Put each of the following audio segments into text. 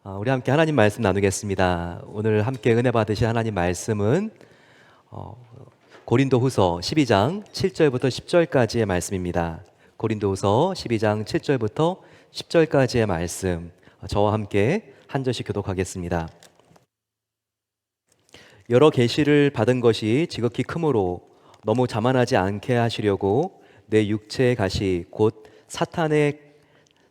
우리 함께 하나님 말씀 나누겠습니다. 오늘 함께 은혜 받으실 하나님 말씀은 고린도후서 12장 7절부터 10절까지의 말씀입니다. 고린도후서 12장 7절부터 10절까지의 말씀, 저와 함께 한 절씩 교독하겠습니다. 여러 계시를 받은 것이 지극히 크므로 너무 자만하지 않게 하시려고 내 육체의 가시 곧 사탄의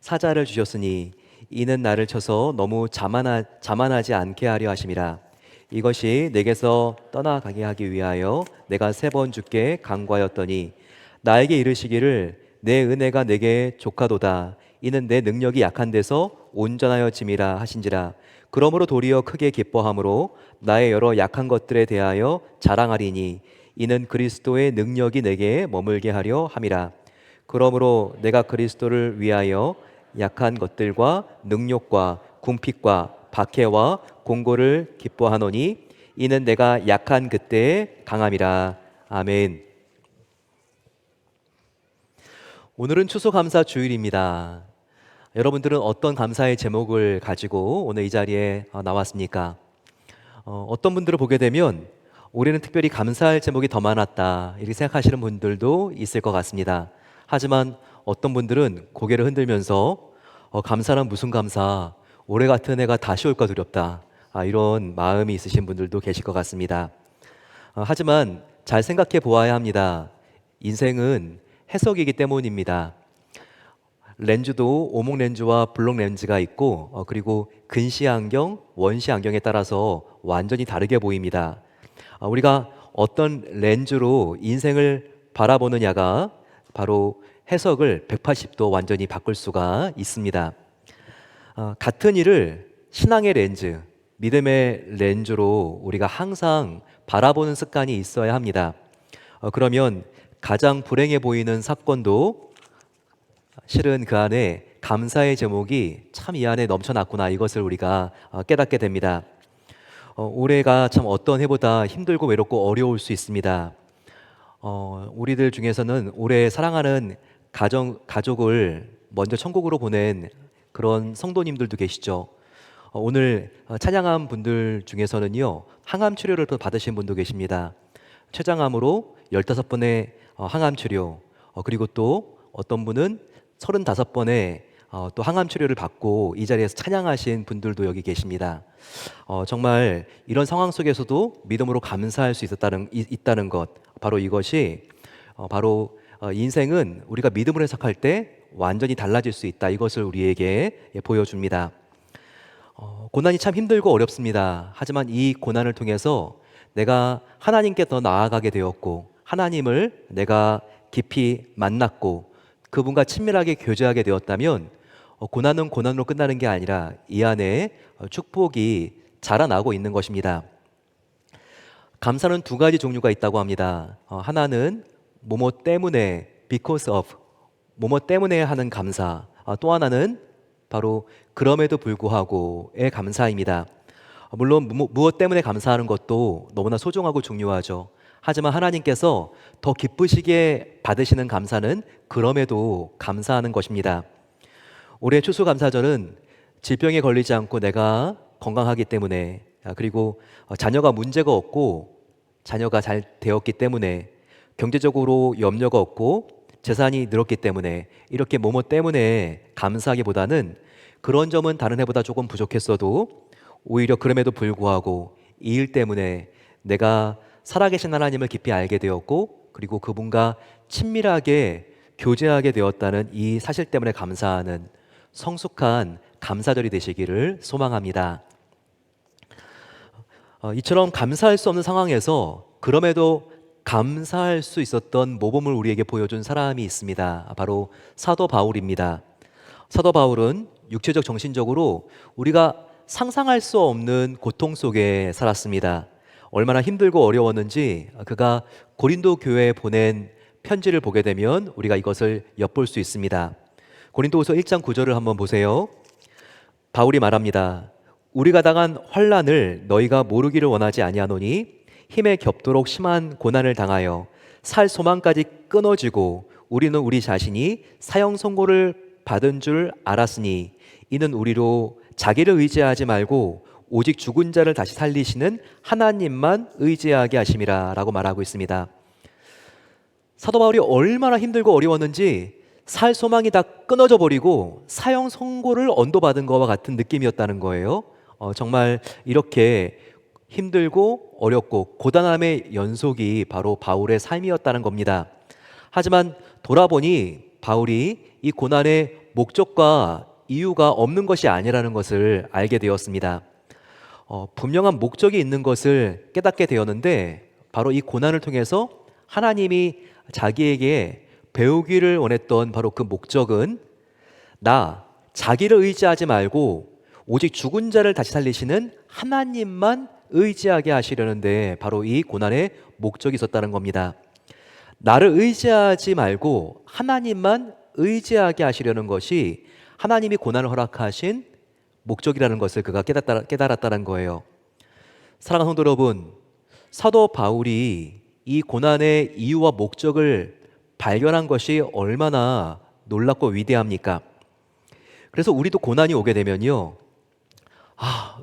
사자를 주셨으니 이는 나를 쳐서 너무 자만하지 않게 하려 하심이라. 이것이 내게서 떠나가게 하기 위하여 내가 3번 주께 간구하였더니 나에게 이르시기를 내 은혜가 내게 족하도다. 이는 내 능력이 약한 데서 온전하여짐이라 하신지라. 그러므로 도리어 크게 기뻐함으로 나의 여러 약한 것들에 대하여 자랑하리니 이는 그리스도의 능력이 내게 머물게 하려 함이라. 그러므로 내가 그리스도를 위하여 약한 것들과 능욕과 궁핍과 박해와 공고를 기뻐하노니 이는 내가 약한 그때의 강함이라. 아멘. 오늘은 추수감사 주일입니다. 여러분들은 어떤 감사의 제목을 가지고 오늘 이 자리에 나왔습니까? 어떤 분들을 보게 되면 올해는 특별히 감사할 제목이 더 많았다 이렇게 생각하시는 분들도 있을 것 같습니다. 하지만 어떤 분들은 고개를 흔들면서 감사란 무슨 감사, 올해 같은 해가 다시 올까 두렵다, 이런 마음이 있으신 분들도 계실 것 같습니다. 하지만 잘 생각해 보아야 합니다. 인생은 해석이기 때문입니다. 렌즈도 오목 렌즈와 블록 렌즈가 있고 그리고 근시 안경, 원시 안경에 따라서 완전히 다르게 보입니다. 우리가 어떤 렌즈로 인생을 바라보느냐가 바로 해석을 180도 완전히 바꿀 수가 있습니다. 같은 일을 신앙의 렌즈, 믿음의 렌즈로 우리가 항상 바라보는 습관이 있어야 합니다. 그러면 가장 불행해 보이는 사건도 실은 그 안에 감사의 제목이 참 이 안에 넘쳐났구나, 이것을 우리가 깨닫게 됩니다. 올해가 참 어떤 해보다 힘들고 외롭고 어려울 수 있습니다. 우리들 중에서는 올해 사랑하는 가족을 먼저 천국으로 보낸 그런 성도님들도 계시죠. 오늘 찬양한 분들 중에서는요, 항암 치료를 또 받으신 분도 계십니다. 췌장암으로 15번의 항암 치료, 그리고 또 어떤 분은 35번의 또 항암 치료를 받고 이 자리에서 찬양하신 분들도 여기 계십니다. 정말 이런 상황 속에서도 믿음으로 감사할 수 있다는 것, 바로 이것이 바로 인생은 우리가 믿음으로 해석할 때 완전히 달라질 수 있다, 이것을 우리에게 보여줍니다. 고난이 참 힘들고 어렵습니다. 하지만 이 고난을 통해서 내가 하나님께 더 나아가게 되었고, 하나님을 내가 깊이 만났고 그분과 친밀하게 교제하게 되었다면 고난은 고난으로 끝나는 게 아니라 이 안에 축복이 자라나고 있는 것입니다. 감사는 2가지 종류가 있다고 합니다. 하나는 뭐뭐 때문에, because of, 뭐뭐 때문에 하는 감사. 또 하나는 바로 그럼에도 불구하고의 감사입니다. 물론 무엇 때문에 감사하는 것도 너무나 소중하고 중요하죠. 하지만 하나님께서 더 기쁘시게 받으시는 감사는 그럼에도 감사하는 것입니다. 올해 추수감사절은 질병에 걸리지 않고 내가 건강하기 때문에, 그리고 자녀가 문제가 없고 자녀가 잘 되었기 때문에, 경제적으로 염려가 없고 재산이 늘었기 때문에, 이렇게 뭐뭐 때문에 감사하기보다는 그런 점은 다른 해보다 조금 부족했어도 오히려 그럼에도 불구하고 이 일 때문에 내가 살아계신 하나님을 깊이 알게 되었고, 그리고 그분과 친밀하게 교제하게 되었다는 이 사실 때문에 감사하는 성숙한 감사절이 되시기를 소망합니다. 이처럼 감사할 수 없는 상황에서 그럼에도 감사할 수 있었던 모범을 우리에게 보여준 사람이 있습니다. 바로 사도 바울입니다. 사도 바울은 육체적, 정신적으로 우리가 상상할 수 없는 고통 속에 살았습니다. 얼마나 힘들고 어려웠는지 그가 고린도 교회에 보낸 편지를 보게 되면 우리가 이것을 엿볼 수 있습니다. 고린도후서 1장 9절을 한번 보세요. 바울이 말합니다. 우리가 당한 환난을 너희가 모르기를 원하지 아니하노니 힘에 겹도록 심한 고난을 당하여 살 소망까지 끊어지고 우리는 우리 자신이 사형 선고를 받은 줄 알았으니 이는 우리로 자기를 의지하지 말고 오직 죽은 자를 다시 살리시는 하나님만 의지하게 하심이라 라고 말하고 있습니다. 사도 바울이 얼마나 힘들고 어려웠는지 살 소망이 다 끊어져 버리고 사형 선고를 언도받은 것과 같은 느낌이었다는 거예요. 정말 이렇게 힘들고 어렵고 고단함의 연속이 바로 바울의 삶이었다는 겁니다. 하지만 돌아보니 바울이 이 고난의 목적과 이유가 없는 것이 아니라는 것을 알게 되었습니다. 분명한 목적이 있는 것을 깨닫게 되었는데 바로 이 고난을 통해서 하나님이 자기에게 배우기를 원했던 바로 그 목적은 자기를 의지하지 말고 오직 죽은 자를 다시 살리시는 하나님만 의지하게 하시려는데 바로 이 고난의 목적이 있었다는 겁니다. 나를 의지하지 말고 하나님만 의지하게 하시려는 것이 하나님이 고난을 허락하신 목적이라는 것을 그가 깨달았다는 거예요. 사랑하는 성도 여러분, 사도 바울이 이 고난의 이유와 목적을 발견한 것이 얼마나 놀랍고 위대합니까? 그래서 우리도 고난이 오게 되면요,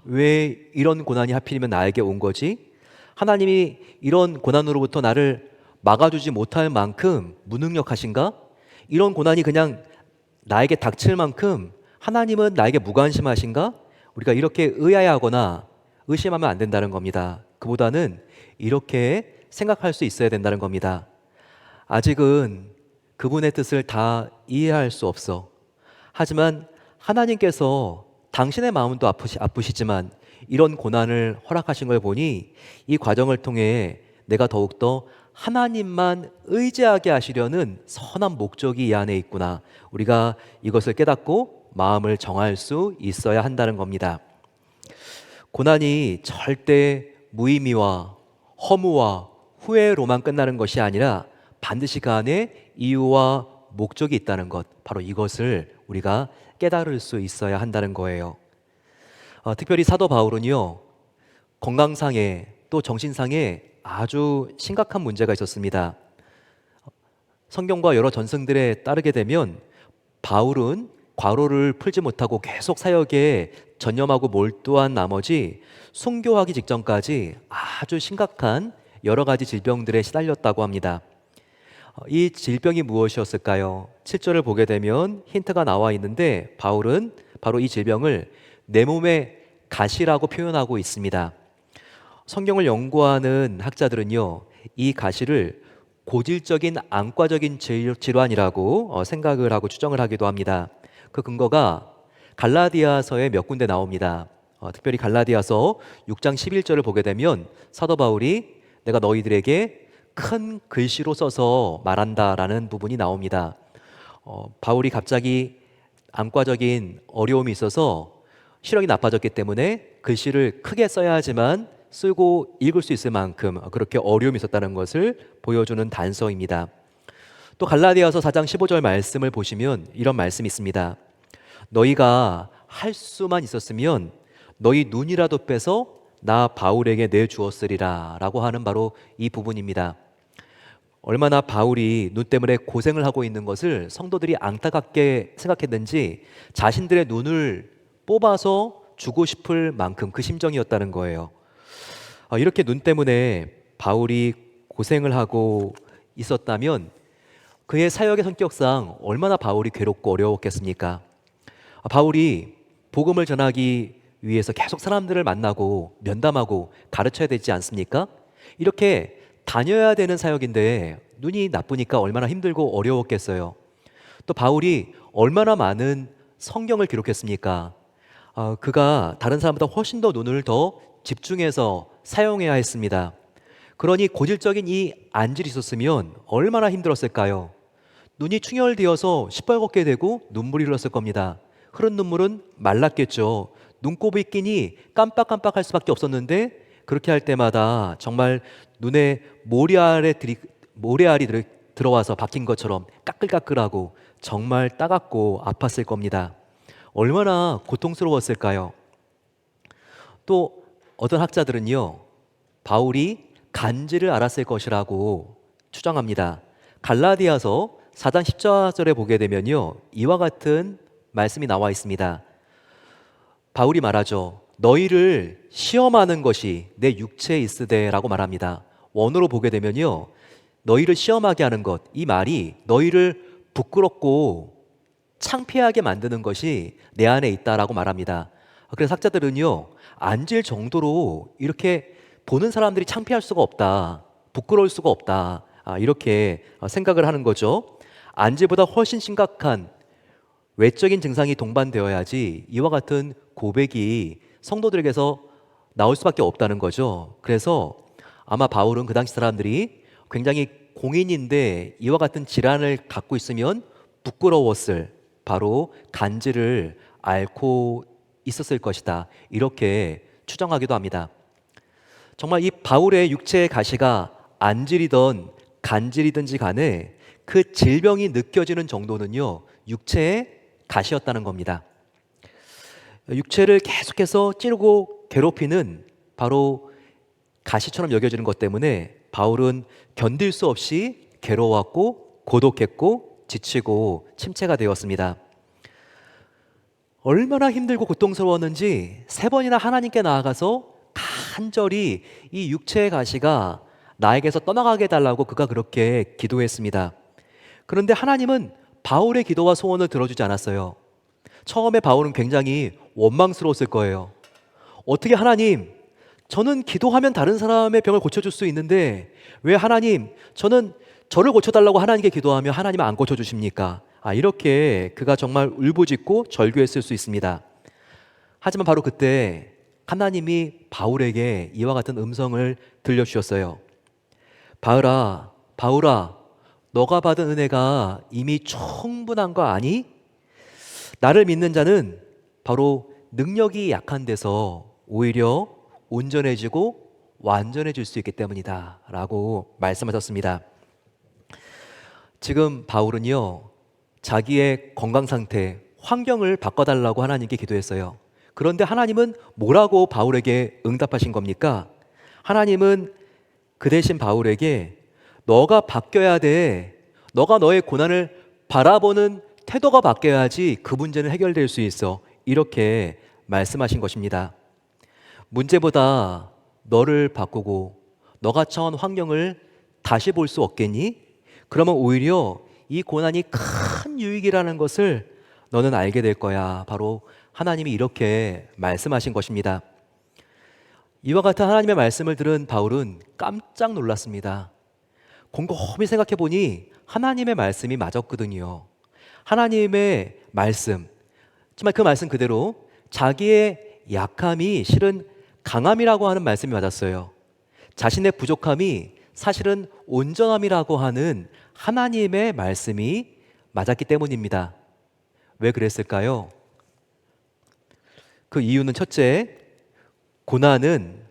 왜 이런 고난이 하필이면 나에게 온 거지? 하나님이 이런 고난으로부터 나를 막아주지 못할 만큼 무능력하신가? 이런 고난이 그냥 나에게 닥칠 만큼 하나님은 나에게 무관심하신가? 우리가 이렇게 의아해하거나 의심하면 안 된다는 겁니다. 그보다는 이렇게 생각할 수 있어야 된다는 겁니다. 아직은 그분의 뜻을 다 이해할 수 없어. 하지만 하나님께서 당신의 마음도 아프시지만 이런 고난을 허락하신 걸 보니 이 과정을 통해 내가 더욱더 하나님만 의지하게 하시려는 선한 목적이 이 안에 있구나. 우리가 이것을 깨닫고 마음을 정할 수 있어야 한다는 겁니다. 고난이 절대 무의미와 허무와 후회로만 끝나는 것이 아니라 반드시 그 안에 이유와 목적이 있다는 것, 바로 이것을 우리가 깨달을 수 있어야 한다는 거예요. 특별히 사도 바울은요, 건강상에 또 정신상에 아주 심각한 문제가 있었습니다. 성경과 여러 전승들에 따르게 되면 바울은 과로를 풀지 못하고 계속 사역에 전념하고 몰두한 나머지 순교하기 직전까지 아주 심각한 여러 가지 질병들에 시달렸다고 합니다. 이 질병이 무엇이었을까요? 7절을 보게 되면 힌트가 나와 있는데 바울은 바로 이 질병을 내 몸의 가시라고 표현하고 있습니다. 성경을 연구하는 학자들은요, 이 가시를 고질적인 안과적인 질환이라고 생각을 하고 추정을 하기도 합니다. 그 근거가 갈라디아서에 몇 군데 나옵니다. 특별히 갈라디아서 6장 11절을 보게 되면 사도 바울이 내가 너희들에게 큰 글씨로 써서 말한다라는 부분이 나옵니다. 바울이 갑자기 안과적인 어려움이 있어서 시력이 나빠졌기 때문에 글씨를 크게 써야 하지만 쓰고 읽을 수 있을 만큼 그렇게 어려움이 있었다는 것을 보여주는 단서입니다. 또 갈라디아서 4장 15절 말씀을 보시면 이런 말씀이 있습니다. 너희가 할 수만 있었으면 너희 눈이라도 빼서 나 바울에게 내주었으리라 라고 하는 바로 이 부분입니다. 얼마나 바울이 눈 때문에 고생을 하고 있는 것을 성도들이 안타깝게 생각했는지 자신들의 눈을 뽑아서 주고 싶을 만큼 그 심정이었다는 거예요. 이렇게 눈 때문에 바울이 고생을 하고 있었다면 그의 사역의 성격상 얼마나 바울이 괴롭고 어려웠겠습니까? 바울이 복음을 전하기 위해서 계속 사람들을 만나고 면담하고 가르쳐야 되지 않습니까? 이렇게 다녀야 되는 사역인데 눈이 나쁘니까 얼마나 힘들고 어려웠겠어요. 또 바울이 얼마나 많은 성경을 기록했습니까? 그가 다른 사람보다 훨씬 더 눈을 더 집중해서 사용해야 했습니다. 그러니 고질적인 이 안질이 있었으면 얼마나 힘들었을까요? 눈이 충혈되어서 시뻘겋게 되고 눈물이 흘렀을 겁니다. 흐른 눈물은 말랐겠죠. 눈곱이 끼니 깜빡깜빡할 수밖에 없었는데 그렇게 할 때마다 정말 눈에 모래알이 들어와서 박힌 것처럼 까끌까끌하고 정말 따갑고 아팠을 겁니다. 얼마나 고통스러웠을까요? 또 어떤 학자들은요, 바울이 간지를 앓았을 것이라고 추정합니다. 갈라디아서 4장 14절에 보게 되면요, 이와 같은 말씀이 나와 있습니다. 바울이 말하죠. 너희를 시험하는 것이 내 육체에 있으되라고 말합니다. 원어로 보게 되면요, 너희를 시험하게 하는 것, 이 말이 너희를 부끄럽고 창피하게 만드는 것이 내 안에 있다라고 말합니다. 그래서 학자들은요, 앉을 정도로 이렇게 보는 사람들이 창피할 수가 없다, 부끄러울 수가 없다, 이렇게 생각을 하는 거죠. 안지보다 훨씬 심각한 외적인 증상이 동반되어야지 이와 같은 고백이 성도들에게서 나올 수밖에 없다는 거죠. 그래서 아마 바울은 그 당시 사람들이 굉장히 공인인데 이와 같은 질환을 갖고 있으면 부끄러웠을, 바로 간질을 앓고 있었을 것이다, 이렇게 추정하기도 합니다. 정말 이 바울의 육체의 가시가 안질이든 간질이든지 간에 그 질병이 느껴지는 정도는요, 육체의 가시였다는 겁니다. 육체를 계속해서 찌르고 괴롭히는 바로 가시처럼 여겨지는 것 때문에 바울은 견딜 수 없이 괴로웠고 고독했고 지치고 침체가 되었습니다. 얼마나 힘들고 고통스러웠는지 3번이나 하나님께 나아가서 간절히 이 육체의 가시가 나에게서 떠나가게 해달라고 그가 그렇게 기도했습니다. 그런데 하나님은 바울의 기도와 소원을 들어주지 않았어요. 처음에 바울은 굉장히 원망스러웠을 거예요. 어떻게 하나님, 저는 기도하면 다른 사람의 병을 고쳐줄 수 있는데 왜 하나님, 저를 고쳐달라고 하나님께 기도하면 하나님은 안 고쳐주십니까? 이렇게 그가 정말 울부짖고 절규했을 수 있습니다. 하지만 바로 그때 하나님이 바울에게 이와 같은 음성을 들려주셨어요. 바울아, 너가 받은 은혜가 이미 충분한 거 아니? 나를 믿는 자는 바로 능력이 약한 데서 오히려 온전해지고 완전해질 수 있기 때문이다 라고 말씀하셨습니다. 지금 바울은요, 자기의 건강 상태, 환경을 바꿔달라고 하나님께 기도했어요. 그런데 하나님은 뭐라고 바울에게 응답하신 겁니까? 하나님은 그 대신 바울에게 너가 바뀌어야 돼. 너가 너의 고난을 바라보는 태도가 바뀌어야지 그 문제는 해결될 수 있어, 이렇게 말씀하신 것입니다. 문제보다 너를 바꾸고 너가 처한 환경을 다시 볼 수 없겠니? 그러면 오히려 이 고난이 큰 유익이라는 것을 너는 알게 될 거야. 바로 하나님이 이렇게 말씀하신 것입니다. 이와 같은 하나님의 말씀을 들은 바울은 깜짝 놀랐습니다. 곰곰이 생각해 보니 하나님의 말씀이 맞았거든요. 하나님의 말씀, 정말 그 말씀 그대로 자기의 약함이 실은 강함이라고 하는 말씀이 맞았어요. 자신의 부족함이 사실은 온전함이라고 하는 하나님의 말씀이 맞았기 때문입니다. 왜 그랬을까요? 그 이유는 첫째, 고난은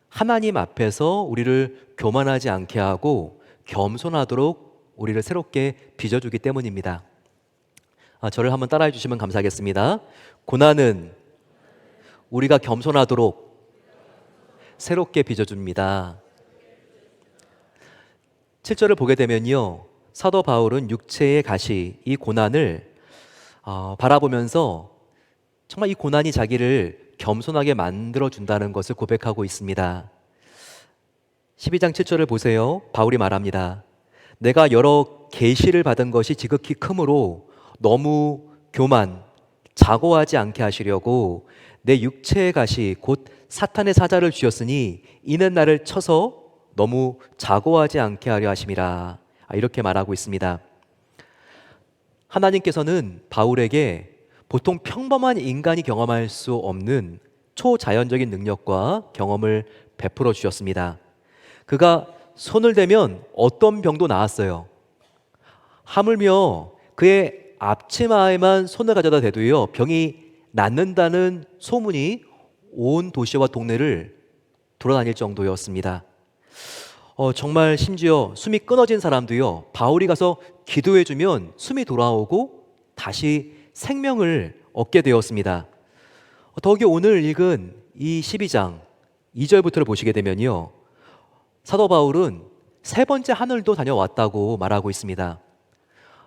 하나님 앞에서 우리를 교만하지 않게 하고 겸손하도록 우리를 새롭게 빚어주기 때문입니다. 저를 한번 따라해 주시면 감사하겠습니다. 고난은 우리가 겸손하도록 새롭게 빚어줍니다. 7절을 보게 되면요, 사도 바울은 육체의 가시, 이 고난을 바라보면서 정말 이 고난이 자기를 겸손하게 만들어준다는 것을 고백하고 있습니다. 12장 7절을 보세요. 바울이 말합니다. 내가 여러 계시를 받은 것이 지극히 크므로 너무 자고하지 않게 하시려고 내 육체의 가시 곧 사탄의 사자를 쥐었으니 이는 나를 쳐서 너무 자고하지 않게 하려 하심이라, 이렇게 말하고 있습니다. 하나님께서는 바울에게 보통 평범한 인간이 경험할 수 없는 초자연적인 능력과 경험을 베풀어 주셨습니다. 그가 손을 대면 어떤 병도 나았어요. 하물며 그의 앞치마에만 손을 가져다 대도요, 병이 낫는다는 소문이 온 도시와 동네를 돌아다닐 정도였습니다. 정말 심지어 숨이 끊어진 사람도요, 바울이 가서 기도해주면 숨이 돌아오고 다시 생명을 얻게 되었습니다. 더욱이 오늘 읽은 이 12장 2절부터를 보시게 되면요, 사도 바울은 3번째 하늘도 다녀왔다고 말하고 있습니다.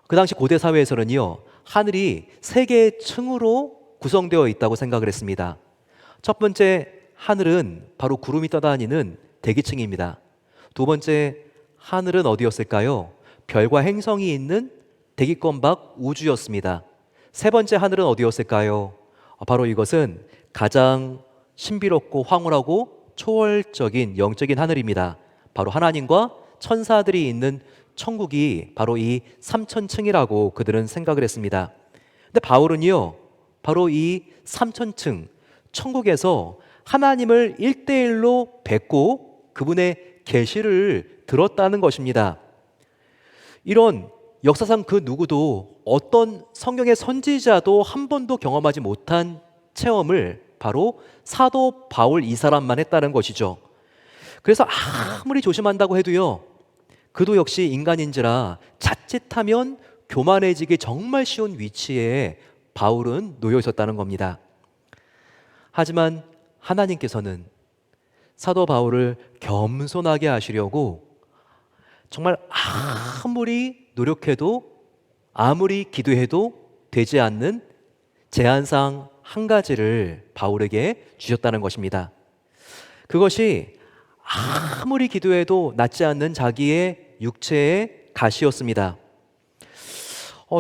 그 당시 고대 사회에서는요, 하늘이 3개의 층으로 구성되어 있다고 생각을 했습니다. 첫 번째 하늘은 바로 구름이 떠다니는 대기층입니다. 두 번째 하늘은 어디였을까요? 별과 행성이 있는 대기권 밖 우주였습니다. 세 번째 하늘은 어디였을까요? 바로 이것은 가장 신비롭고 황홀하고 초월적인 영적인 하늘입니다. 바로 하나님과 천사들이 있는 천국이 바로 이 삼천층이라고 그들은 생각을 했습니다. 근데 바울은요, 바로 이 삼천층, 천국에서 하나님을 일대일로 뵙고 그분의 계시를 들었다는 것입니다. 이런 역사상 그 누구도 어떤 성경의 선지자도 한 번도 경험하지 못한 체험을 바로 사도 바울 이 사람만 했다는 것이죠. 그래서 아무리 조심한다고 해도요, 그도 역시 인간인지라 자칫하면 교만해지기 정말 쉬운 위치에 바울은 놓여 있었다는 겁니다. 하지만 하나님께서는 사도 바울을 겸손하게 하시려고 정말 아무리 노력해도 아무리 기도해도 되지 않는 제한상 한 가지를 바울에게 주셨다는 것입니다. 그것이 아무리 기도해도 낫지 않는 자기의 육체의 가시였습니다.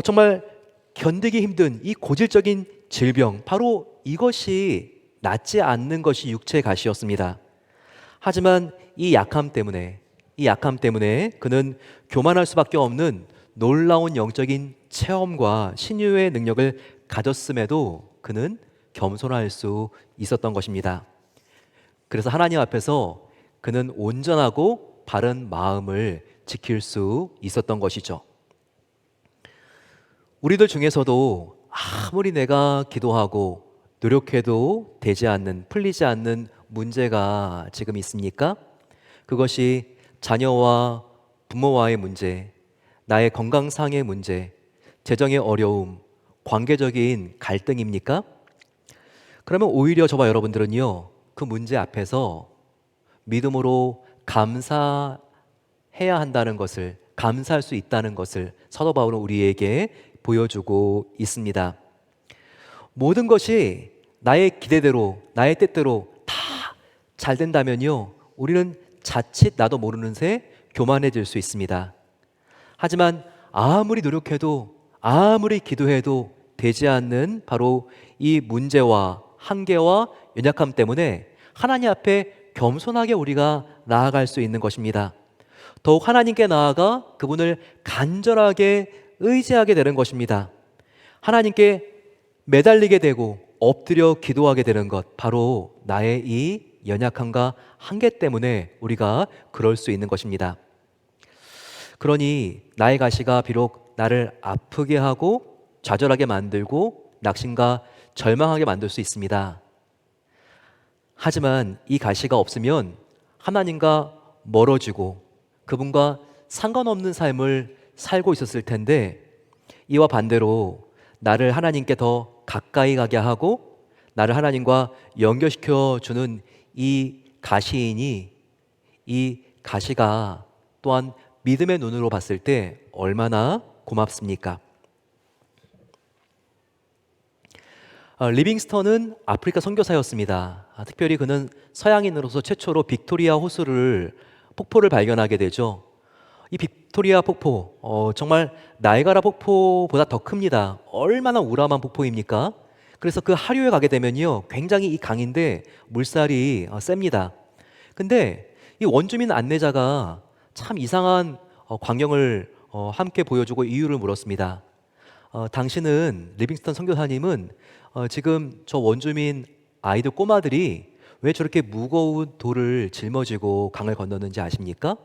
정말 견디기 힘든 이 고질적인 질병, 바로 이것이 낫지 않는 것이 육체의 가시였습니다. 하지만 이 약함 때문에 그는 교만할 수밖에 없는 놀라운 영적인 체험과 신유의 능력을 가졌음에도 그는 겸손할 수 있었던 것입니다. 그래서 하나님 앞에서 그는 온전하고 바른 마음을 지킬 수 있었던 것이죠. 우리들 중에서도 아무리 내가 기도하고 노력해도 되지 않는, 풀리지 않는 문제가 지금 있습니까? 그것이 자녀와 부모와의 문제, 나의 건강상의 문제, 재정의 어려움, 관계적인 갈등입니까? 그러면 오히려 저와 여러분들은요, 그 문제 앞에서 믿음으로 감사해야 한다는 것을, 감사할 수 있다는 것을 사도 바울은 우리에게 보여주고 있습니다. 모든 것이 나의 기대대로, 나의 뜻대로 다 잘 된다면요, 우리는 자칫 나도 모르는 새 교만해질 수 있습니다. 하지만 아무리 노력해도 아무리 기도해도 되지 않는 바로 이 문제와 한계와 연약함 때문에 하나님 앞에 겸손하게 우리가 나아갈 수 있는 것입니다. 더욱 하나님께 나아가 그분을 간절하게 의지하게 되는 것입니다. 하나님께 매달리게 되고 엎드려 기도하게 되는 것, 바로 나의 이 연약함과 한계 때문에 우리가 그럴 수 있는 것입니다. 그러니 나의 가시가 비록 나를 아프게 하고 좌절하게 만들고 낙심과 절망하게 만들 수 있습니다. 하지만 이 가시가 없으면 하나님과 멀어지고 그분과 상관없는 삶을 살고 있었을 텐데, 이와 반대로 나를 하나님께 더 가까이 가게 하고 나를 하나님과 연결시켜 주는 이 가시이니, 이 가시가 또한 믿음의 눈으로 봤을 때 얼마나 고맙습니까? 리빙스턴은 아프리카 선교사였습니다. 특별히 그는 서양인으로서 최초로 빅토리아 호수를 폭포를 발견하게 되죠. 이 빅토리아 폭포, 정말 나이가라 폭포보다 더 큽니다. 얼마나 우람한 폭포입니까? 그래서 그 하류에 가게 되면요, 굉장히 이 강인데 물살이 셉니다. 근데 이 원주민 안내자가 참 이상한 광경을 함께 보여주고 이유를 물었습니다. 당신은, 리빙스턴 선교사님은 지금 저 원주민 아이들 꼬마들이 왜 저렇게 무거운 돌을 짊어지고 강을 건너는지 아십니까?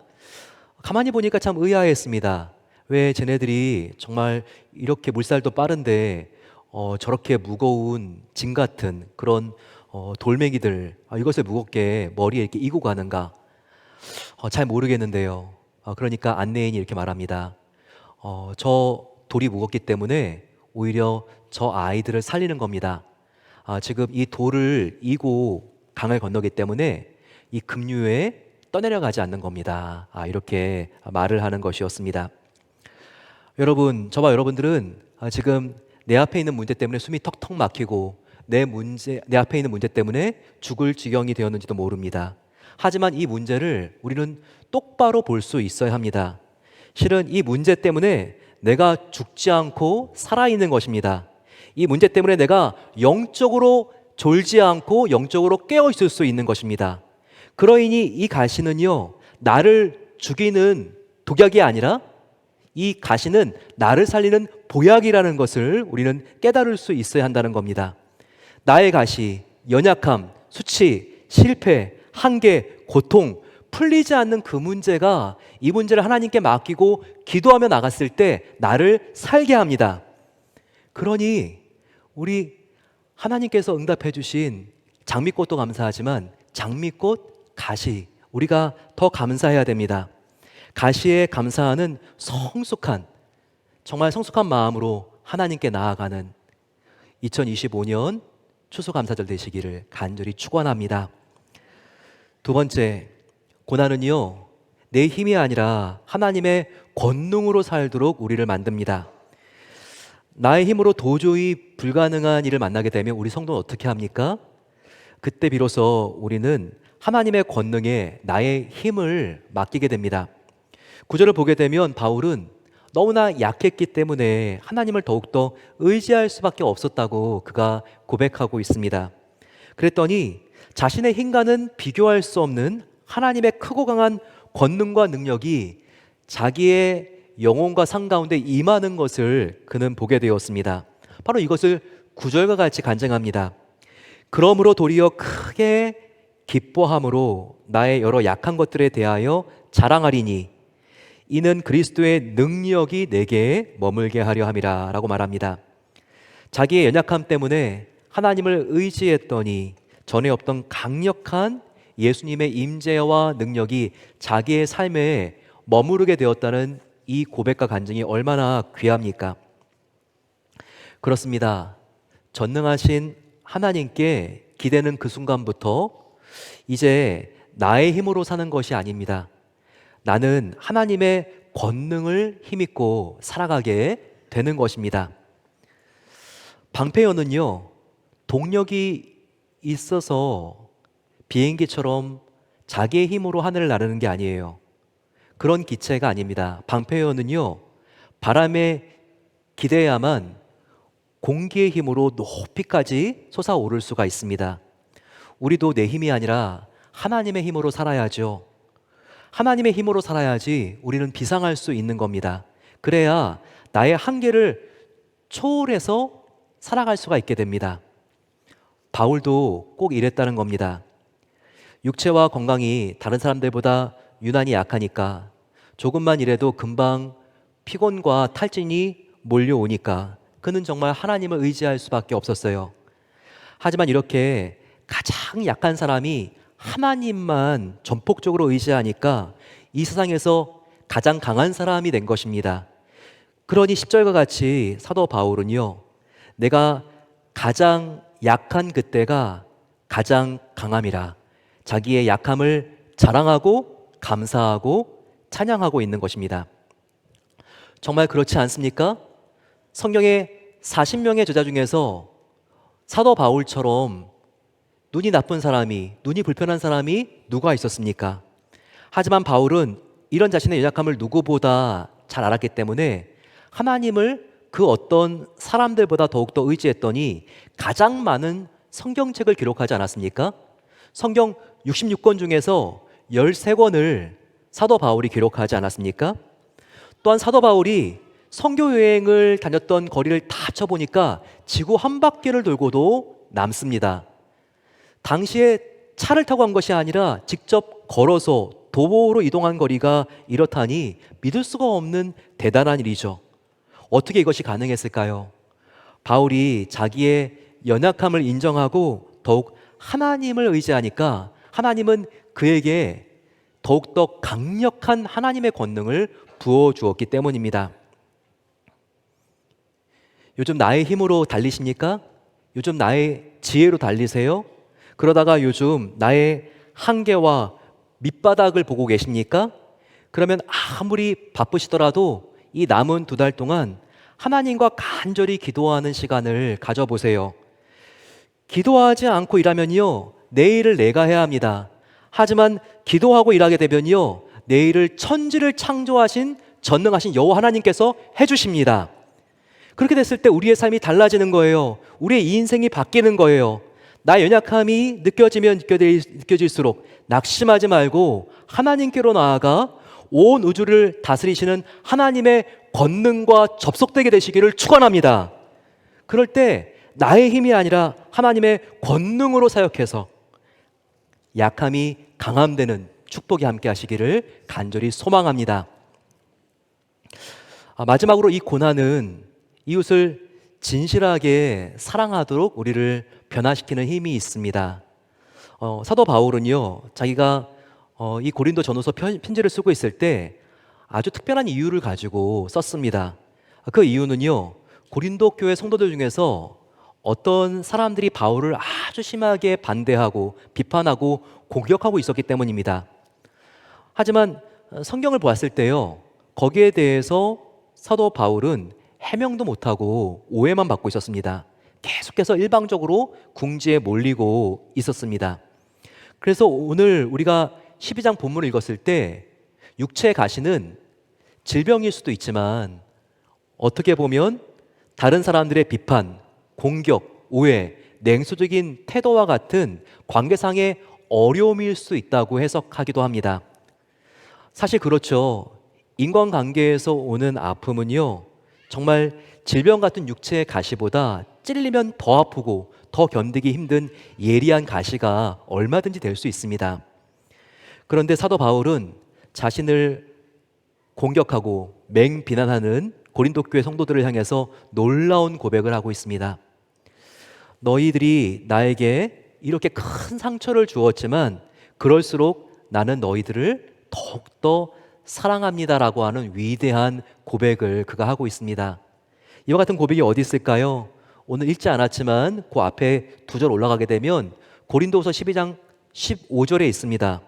가만히 보니까 참 의아했습니다. 왜 쟤네들이 정말 이렇게 물살도 빠른데 저렇게 무거운 짐 같은 그런 돌멩이들, 이것을 무겁게 머리에 이렇게 이고 가는가? 잘 모르겠는데요. 그러니까 안내인이 이렇게 말합니다. 저 돌이 무겁기 때문에 오히려 저 아이들을 살리는 겁니다. 지금 이 돌을 이고 강을 건너기 때문에 이 급류에 떠내려가지 않는 겁니다. 이렇게 말을 하는 것이었습니다. 여러분, 저와 여러분들은 지금 내 앞에 있는 문제 때문에 숨이 턱턱 막히고 내 앞에 있는 문제 때문에 죽을 지경이 되었는지도 모릅니다. 하지만 이 문제를 우리는 똑바로 볼 수 있어야 합니다. 실은 이 문제 때문에 내가 죽지 않고 살아있는 것입니다. 이 문제 때문에 내가 영적으로 졸지 않고 영적으로 깨어 있을 수 있는 것입니다. 그러니 이 가시는요, 나를 죽이는 독약이 아니라 이 가시는 나를 살리는 보약이라는 것을 우리는 깨달을 수 있어야 한다는 겁니다. 나의 가시, 연약함, 수치, 실패, 한계, 고통, 풀리지 않는 그 문제가 이 문제를 하나님께 맡기고 기도하며 나갔을 때 나를 살게 합니다. 그러니 우리 하나님께서 응답해 주신 장미꽃도 감사하지만 장미꽃, 가시, 우리가 더 감사해야 됩니다. 가시에 감사하는 정말 성숙한 마음으로 하나님께 나아가는 2025년 추수감사절 되시기를 간절히 축원합니다. 두 번째, 고난은요, 내 힘이 아니라 하나님의 권능으로 살도록 우리를 만듭니다. 나의 힘으로 도저히 불가능한 일을 만나게 되면 우리 성도는 어떻게 합니까? 그때 비로소 우리는 하나님의 권능에 나의 힘을 맡기게 됩니다. 구절을 보게 되면 바울은 너무나 약했기 때문에 하나님을 더욱더 의지할 수밖에 없었다고 그가 고백하고 있습니다. 그랬더니 자신의 힘과는 비교할 수 없는 하나님의 크고 강한 권능과 능력이 자기의 영혼과 삶 가운데 임하는 것을 그는 보게 되었습니다. 바로 이것을 구절과 같이 간증합니다. 그러므로 도리어 크게 기뻐함으로 나의 여러 약한 것들에 대하여 자랑하리니 이는 그리스도의 능력이 내게 머물게 하려 함이라 라고 말합니다. 자기의 연약함 때문에 하나님을 의지했더니 전에 없던 강력한 예수님의 임재와 능력이 자기의 삶에 머무르게 되었다는 이 고백과 간증이 얼마나 귀합니까? 그렇습니다. 전능하신 하나님께 기대는 그 순간부터 이제 나의 힘으로 사는 것이 아닙니다. 나는 하나님의 권능을 힘입고 살아가게 되는 것입니다. 방패연은요, 동력이 있어서 비행기처럼 자기의 힘으로 하늘을 나르는 게 아니에요. 그런 기체가 아닙니다. 방패연은요, 바람에 기대야만 공기의 힘으로 높이까지 솟아오를 수가 있습니다. 우리도 내 힘이 아니라 하나님의 힘으로 살아야죠. 하나님의 힘으로 살아야지 우리는 비상할 수 있는 겁니다. 그래야 나의 한계를 초월해서 살아갈 수가 있게 됩니다. 바울도 꼭 이랬다는 겁니다. 육체와 건강이 다른 사람들보다 유난히 약하니까 조금만 일해도 금방 피곤과 탈진이 몰려오니까 그는 정말 하나님을 의지할 수밖에 없었어요. 하지만 이렇게 가장 약한 사람이 하나님만 전폭적으로 의지하니까 이 세상에서 가장 강한 사람이 된 것입니다. 그러니 10절과 같이 사도 바울은요, 내가 가장 약한 그때가 가장 강함이라 자기의 약함을 자랑하고 감사하고 찬양하고 있는 것입니다. 정말 그렇지 않습니까? 성경의 40명의 저자 중에서 사도 바울처럼 눈이 나쁜 사람이, 눈이 불편한 사람이 누가 있었습니까? 하지만 바울은 이런 자신의 연약함을 누구보다 잘 알았기 때문에 하나님을 그 어떤 사람들보다 더욱더 의지했더니 가장 많은 성경책을 기록하지 않았습니까? 성경 66권 중에서 13권을 사도 바울이 기록하지 않았습니까? 또한 사도 바울이 선교 여행을 다녔던 거리를 다 합쳐보니까 지구 한 바퀴를 돌고도 남습니다. 당시에 차를 타고 간 것이 아니라 직접 걸어서 도보로 이동한 거리가 이렇다니 믿을 수가 없는 대단한 일이죠. 어떻게 이것이 가능했을까요? 바울이 자기의 연약함을 인정하고 더욱 하나님을 의지하니까 하나님은 그에게 더욱더 강력한 하나님의 권능을 부어주었기 때문입니다. 요즘 나의 힘으로 달리십니까? 요즘 나의 지혜로 달리세요? 그러다가 요즘 나의 한계와 밑바닥을 보고 계십니까? 그러면 아무리 바쁘시더라도 이 남은 2달 동안 하나님과 간절히 기도하는 시간을 가져보세요. 기도하지 않고 일하면요, 내일을 내가 해야 합니다. 하지만 기도하고 일하게 되면요, 내일을 천지를 창조하신 전능하신 여호와 하나님께서 해주십니다. 그렇게 됐을 때 우리의 삶이 달라지는 거예요. 우리의 인생이 바뀌는 거예요. 나의 연약함이 느껴지면 느껴질수록 낙심하지 말고 하나님께로 나아가 온 우주를 다스리시는 하나님의 권능과 접속되게 되시기를 축원합니다. 그럴 때 나의 힘이 아니라 하나님의 권능으로 사역해서 약함이 강함되는 축복이 함께 하시기를 간절히 소망합니다. 마지막으로 이 고난은 이웃을 진실하게 사랑하도록 우리를 변화시키는 힘이 있습니다. 사도 바울은요, 자기가 이 고린도 전후서 편지를 쓰고 있을 때 아주 특별한 이유를 가지고 썼습니다. 그 이유는요, 고린도 교회 성도들 중에서 어떤 사람들이 바울을 아주 심하게 반대하고 비판하고 공격하고 있었기 때문입니다. 하지만 성경을 보았을 때요, 거기에 대해서 사도 바울은 해명도 못하고 오해만 받고 있었습니다. 계속해서 일방적으로 궁지에 몰리고 있었습니다. 그래서 오늘 우리가 12장 본문을 읽었을 때 육체의 가시는 질병일 수도 있지만 어떻게 보면 다른 사람들의 비판, 공격, 오해, 냉소적인 태도와 같은 관계상의 어려움일 수 있다고 해석하기도 합니다. 사실 그렇죠. 인간관계에서 오는 아픔은요, 정말 질병 같은 육체의 가시보다 찔리면 더 아프고 더 견디기 힘든 예리한 가시가 얼마든지 될 수 있습니다. 그런데 사도 바울은 자신을 공격하고 맹비난하는 고린도 교회 성도들을 향해서 놀라운 고백을 하고 있습니다. 너희들이 나에게 이렇게 큰 상처를 주었지만 그럴수록 나는 너희들을 더욱더 사랑합니다라고 하는 위대한 고백을 그가 하고 있습니다. 이와 같은 고백이 어디 있을까요? 오늘 읽지 않았지만 그 앞에 두 절 올라가게 되면 고린도후서 12장 15절에 있습니다.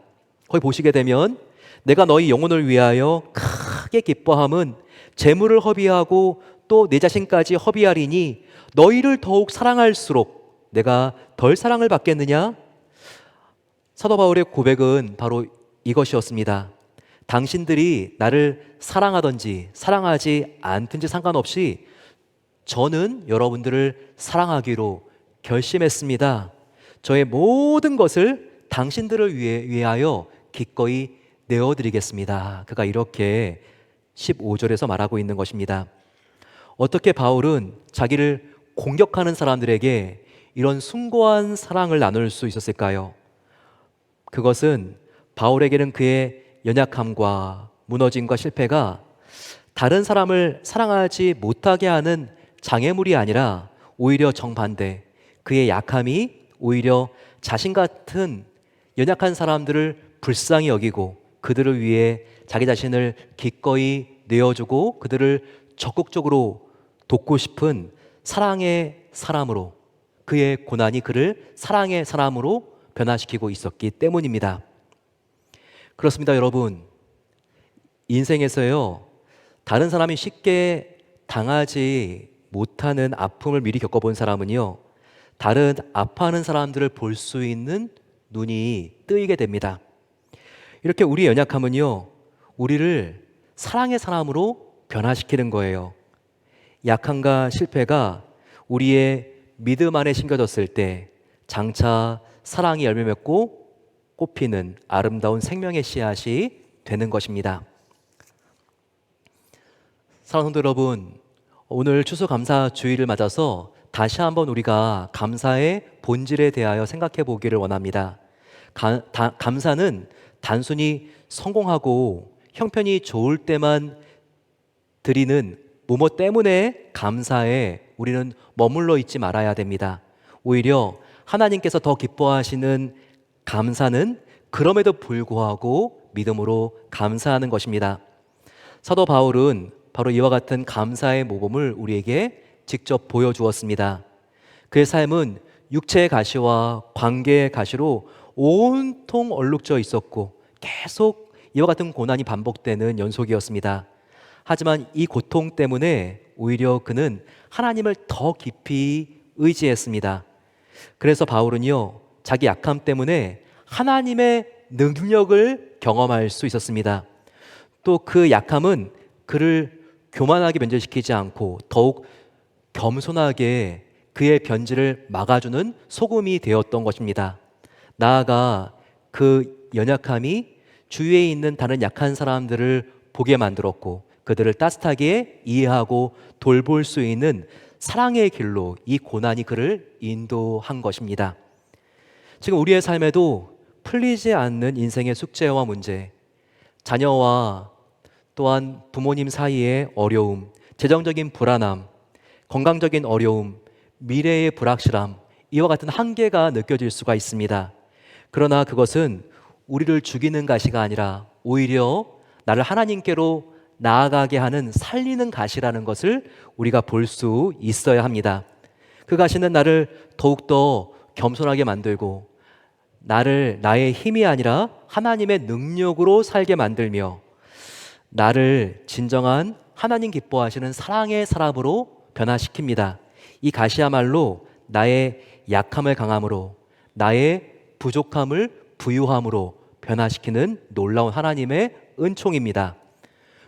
거기 보시게 되면 내가 너희 영혼을 위하여 크게 기뻐함은 재물을 허비하고 또 내 자신까지 허비하리니 너희를 더욱 사랑할수록 내가 덜 사랑을 받겠느냐? 사도 바울의 고백은 바로 이것이었습니다. 당신들이 나를 사랑하든지 사랑하지 않든지 상관없이 저는 여러분들을 사랑하기로 결심했습니다. 저의 모든 것을 당신들을 위하여 기꺼이 내어드리겠습니다. 그가 이렇게 15절에서 말하고 있는 것입니다. 어떻게 바울은 자기를 공격하는 사람들에게 이런 숭고한 사랑을 나눌 수 있었을까요? 그것은 바울에게는 그의 연약함과 무너짐과 실패가 다른 사람을 사랑하지 못하게 하는 장애물이 아니라 오히려 정반대, 그의 약함이 오히려 자신 같은 연약한 사람들을 불쌍히 여기고 그들을 위해 자기 자신을 기꺼이 내어주고 그들을 적극적으로 돕고 싶은 사랑의 사람으로, 그의 고난이 그를 사랑의 사람으로 변화시키고 있었기 때문입니다. 그렇습니다, 여러분. 인생에서요, 다른 사람이 쉽게 당하지 못하는 아픔을 미리 겪어본 사람은요, 다른 아파하는 사람들을 볼 수 있는 눈이 뜨이게 됩니다. 이렇게 우리의 연약함은요, 우리를 사랑의 사람으로 변화시키는 거예요. 약함과 실패가 우리의 믿음 안에 심겨졌을 때 장차 사랑이 열매 맺고 꽃피는 아름다운 생명의 씨앗이 되는 것입니다. 사랑하는 성도 여러분, 오늘 추수감사 주일을 맞아서 다시 한번 우리가 감사의 본질에 대하여 생각해 보기를 원합니다. 감사는 단순히 성공하고 형편이 좋을 때만 드리는 뭐뭐 때문에 감사에 우리는 머물러 있지 말아야 됩니다. 오히려 하나님께서 더 기뻐하시는 감사는 그럼에도 불구하고 믿음으로 감사하는 것입니다. 사도 바울은 바로 이와 같은 감사의 모범을 우리에게 직접 보여주었습니다. 그의 삶은 육체의 가시와 관계의 가시로 온통 얼룩져 있었고 계속 이와 같은 고난이 반복되는 연속이었습니다. 하지만 이 고통 때문에 오히려 그는 하나님을 더 깊이 의지했습니다. 그래서 바울은요, 자기 약함 때문에 하나님의 능력을 경험할 수 있었습니다. 또 그 약함은 그를 교만하게 변질시키지 않고 더욱 겸손하게 그의 변질을 막아주는 소금이 되었던 것입니다. 나아가 그 연약함이 주위에 있는 다른 약한 사람들을 보게 만들었고 그들을 따뜻하게 이해하고 돌볼 수 있는 사랑의 길로 이 고난이 그를 인도한 것입니다. 지금 우리의 삶에도 풀리지 않는 인생의 숙제와 문제, 자녀와 또한 부모님 사이의 어려움, 재정적인 불안함, 건강적인 어려움, 미래의 불확실함, 이와 같은 한계가 느껴질 수가 있습니다. 그러나 그것은 우리를 죽이는 가시가 아니라 오히려 나를 하나님께로 나아가게 하는 살리는 가시라는 것을 우리가 볼 수 있어야 합니다. 그 가시는 나를 더욱더 겸손하게 만들고 나를 나의 힘이 아니라 하나님의 능력으로 살게 만들며 나를 진정한 하나님 기뻐하시는 사랑의 사람으로 변화시킵니다. 이 가시야말로 나의 약함을 강함으로 나의 부족함을 부유함으로 변화시키는 놀라운 하나님의 은총입니다.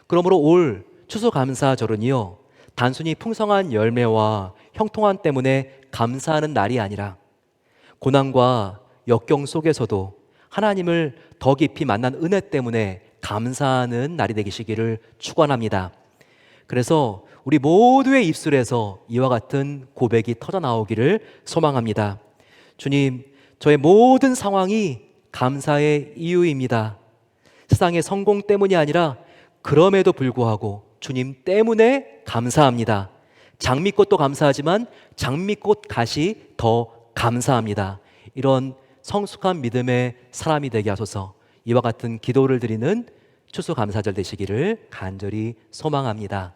그러므로 올 추수감사절은요, 단순히 풍성한 열매와 형통함 때문에 감사하는 날이 아니라 고난과 역경 속에서도 하나님을 더 깊이 만난 은혜 때문에 감사하는 날이 되시기를 축원합니다. 그래서 우리 모두의 입술에서 이와 같은 고백이 터져 나오기를 소망합니다. 주님, 저의 모든 상황이 감사의 이유입니다. 세상의 성공 때문이 아니라 그럼에도 불구하고 주님 때문에 감사합니다. 장미꽃도 감사하지만 장미꽃 갓이 더 감사합니다. 이런 성숙한 믿음의 사람이 되게 하소서. 이와 같은 기도를 드리는 추수감사절 되시기를 간절히 소망합니다.